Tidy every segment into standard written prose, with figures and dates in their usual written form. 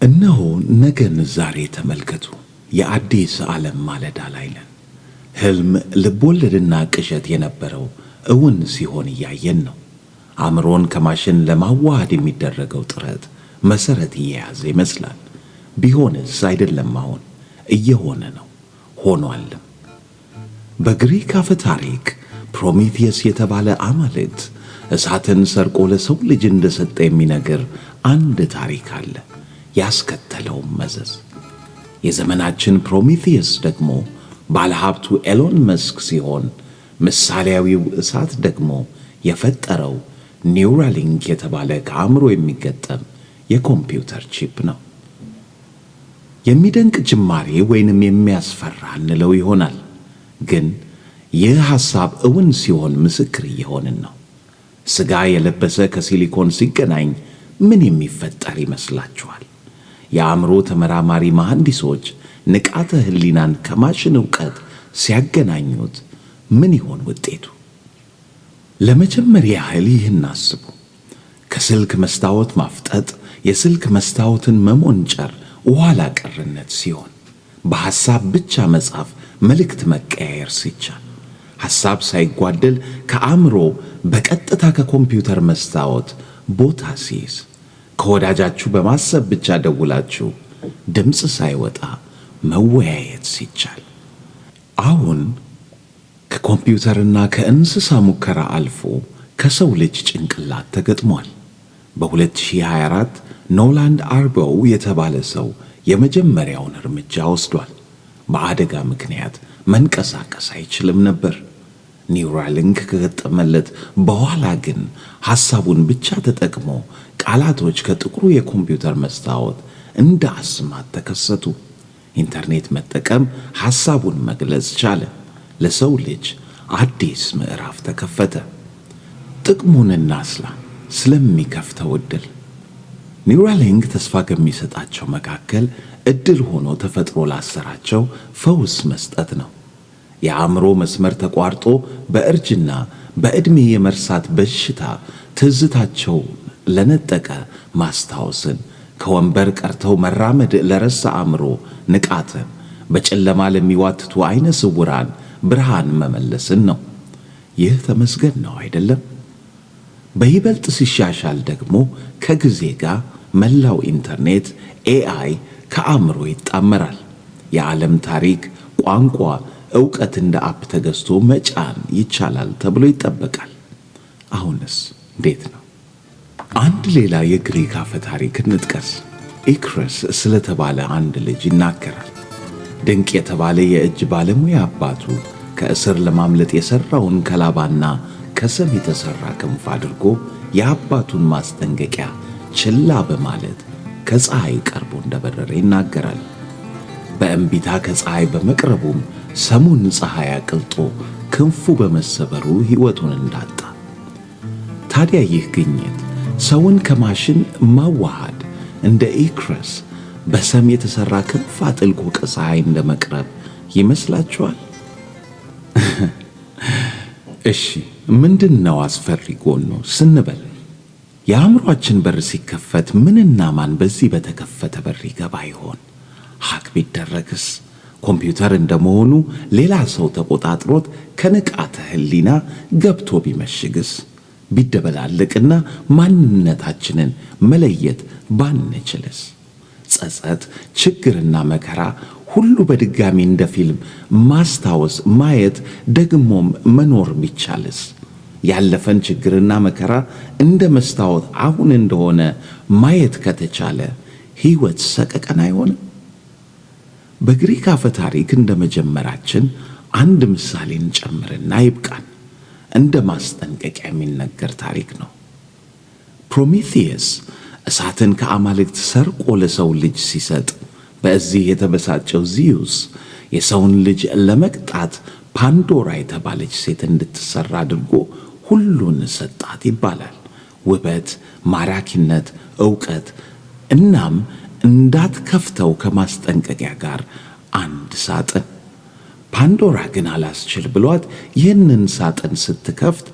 እነሆ ነገን ዛሬ ተመልከቱ። የአዲስ ዓለም ማለዳ ላይ ነን። ሕልም ልቦለድና ቅዠት የነበረው እውን ሲሆን እያየን ነው። አእምሮን ከማሽን ለማዋሃድ የሚደረገው ጥረት መሠረት እየያዘ ይመስላል። ቢሆንስ አይደለም፣ አሁን እየሆነ ነው፣ ሆኗልም። በግሪክ አፈ ታሪክ ፕሮሜቴየስ የተባለ አማልክት እሳትን ሰርቆ ለሰው ልጅ እንደሰጠ የሚነግር አንድ ታሪክ አለ። ያስከተለውም መዘዝ። የዘመናችን ፕሮሜቴየስ ደግሞ ባለሀብቱ ኤሎን መስክ ሲሆን ምሳሌያዊው እሳት ደግሞ የፈጠረው ኒውራሊንክ የተባለ ከአእምሮ የሚገጠም የኮምፒውተር ቺፕ ነው። የሚደንቅ ጅማሬ ወይንም የሚያስፈራ እንለው ይሆናል። ግን ይህ ሐሳብ እውን ሲሆን ምስክር እየሆንን ነው። ሥጋ የለበሰ ከሲሊኮን ሲገናኝ ምን የሚፈጠር ይመስላችኋል? የአእምሮ ተመራማሪ መሐንዲሶች ንቃተ ሕሊናን ከማሽን ዕውቀት ሲያገናኙት ምን ይሆን ውጤቱ? ለመጀመሪያ ያህል ይህን አስቡ። ከስልክ መስታወት ማፍጠጥ የስልክ መስታወትን መሞንጨር ኋላ ቀርነት ሲሆን፣ በሐሳብ ብቻ መጻፍ መልእክት መቀያየር ሲቻል፣ ሐሳብ ሳይጓደል ከአእምሮ በቀጥታ ከኮምፒውተር መስታወት ቦታ ሲይዝ፣ ከወዳጃችሁ በማሰብ ብቻ ደውላችሁ ድምፅ ሳይወጣ መወያየት ሲቻል፣ አሁን ከኮምፒውተርና ከእንስሳ ሙከራ አልፎ ከሰው ልጅ ጭንቅላት ተገጥሟል። በ2024 ኖላንድ አርቦው የተባለ ሰው የመጀመሪያውን እርምጃ ወስዷል። በአደጋ ምክንያት መንቀሳቀስ አይችልም ነበር። ኒውራሊንክ ከገጠመለት በኋላ ግን ሐሳቡን ብቻ ተጠቅሞ ቃላቶች ከጥቁሩ የኮምፒውተር መስታወት እንደ አስማት ተከሰቱ። ኢንተርኔት መጠቀም ሐሳቡን መግለጽ ቻለ። ለሰው ልጅ አዲስ ምዕራፍ ተከፈተ። ጥቅሙን እናስላ። ስለሚከፍተው ዕድል ኒውራሊንክ ተስፋ ከሚሰጣቸው መካከል ዕድል ሆኖ ተፈጥሮ ላሰራቸው ፈውስ መስጠት ነው። የአእምሮ መስመር ተቋርጦ በእርጅና በዕድሜ የመርሳት በሽታ ትዝታቸው ለነጠቀ ማስታወስን፣ ከወንበር ቀርተው መራመድ ለረሳ አእምሮ ንቃትን፣ በጨለማ ለሚዋትቱ አይነ ስውራን ብርሃን መመለስን ነው። ይህ ተመስገን ነው አይደለም? በይበልጥ ሲሻሻል ደግሞ ከጊዜ ጋር መላው ኢንተርኔት ኤአይ ከአእምሮ ይጣመራል። የዓለም ታሪክ፣ ቋንቋ፣ ዕውቀት እንደ አፕ ተገዝቶ መጫን ይቻላል ተብሎ ይጠበቃል። አሁንስ እንዴት ነው? አንድ ሌላ የግሪክ አፈ ታሪክ እንጥቀስ። ኢክረስ ስለተባለ አንድ ልጅ ይናገራል። ድንቅ የተባለ የእጅ ባለሙያ አባቱ ከእስር ለማምለጥ የሠራውን ከላባና ከሰም የተሠራ ክንፍ አድርጎ የአባቱን ማስጠንቀቂያ ችላ በማለት ከፀሐይ ቀርቦ እንደበረረ ይናገራል። በእምቢታ ከፀሐይ በመቅረቡም ሰሙን ፀሐይ አቅልጦ ክንፉ በመሰበሩ ሕይወቱን እንዳጣ። ታዲያ ይህ ግኝት ሰውን ከማሽን ማዋሃድ እንደ ኢክረስ በሰም የተሠራ ክንፍ አጥልቆ ከፀሐይ እንደ መቅረብ ይመስላችኋል? እሺ ምንድነው አስፈሪ ጎኑ ስንበል፣ የአእምሮአችን በር ሲከፈት ምንና ማን በዚህ በተከፈተ በር ይገባ ይሆን? ሀክ ቢደረግስ? ኮምፒውተር እንደመሆኑ ሌላ ሰው ተቆጣጥሮት ከንቃተ ሕሊና ገብቶ ቢመሽግስ? ቢደበላለቅና ማንነታችንን መለየት ባንችልስ? ጸጸት፣ ችግርና መከራ ሁሉ በድጋሚ እንደ ፊልም ማስታወስ፣ ማየት፣ ደግሞም መኖር ቢቻልስ? ያለፈን ችግርና መከራ እንደ መስታወት አሁን እንደሆነ ማየት ከተቻለ ሕይወት ሰቀቀን አይሆንም? በግሪክ አፈ ታሪክ እንደ መጀመራችን አንድ ምሳሌን ጨምርና ይብቃን። እንደ ማስጠንቀቂያ የሚነገር ታሪክ ነው። ፕሮሜቴየስ እሳትን ከአማልክት ሰርቆ ለሰው ልጅ ሲሰጥ፣ በዚህ የተበሳጨው ዚዩስ የሰውን ልጅ ለመቅጣት ፓንዶራ የተባለች ሴት እንድትሰራ አድርጎ ሁሉን ሰጣት ይባላል። ውበት፣ ማራኪነት፣ ዕውቀት። እናም እንዳትከፍተው ከማስጠንቀቂያ ጋር አንድ ሳጥን። ፓንዶራ ግን አላስችል ብሏት ይህንን ሳጥን ስትከፍት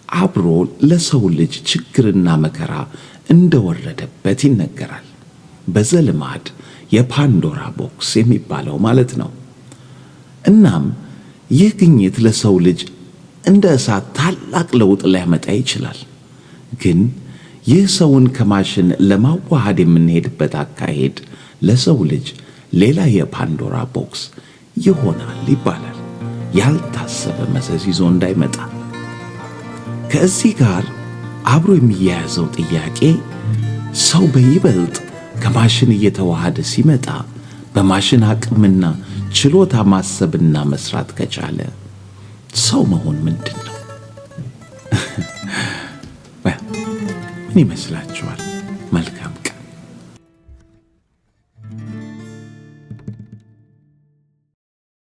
አብሮ ለሰው ልጅ ችግርና መከራ እንደወረደበት ይነገራል። በዘልማድ የፓንዶራ ቦክስ የሚባለው ማለት ነው። እናም ይህ ግኝት ለሰው ልጅ እንደ እሳት ታላቅ ለውጥ ሊያመጣ ይችላል። ግን ይህ ሰውን ከማሽን ለማዋሃድ የምንሄድበት አካሄድ ለሰው ልጅ ሌላ የፓንዶራ ቦክስ ይሆናል ይባላል፣ ያልታሰበ መዘዝ ይዞ እንዳይመጣ። ከዚህ ጋር አብሮ የሚያያዘው ጥያቄ ሰው በይበልጥ ከማሽን እየተዋሃደ ሲመጣ በማሽን አቅምና ችሎታ ማሰብና መስራት ከቻለ ሰው መሆን ምንድን ነው? ምን ይመስላችኋል? መልካም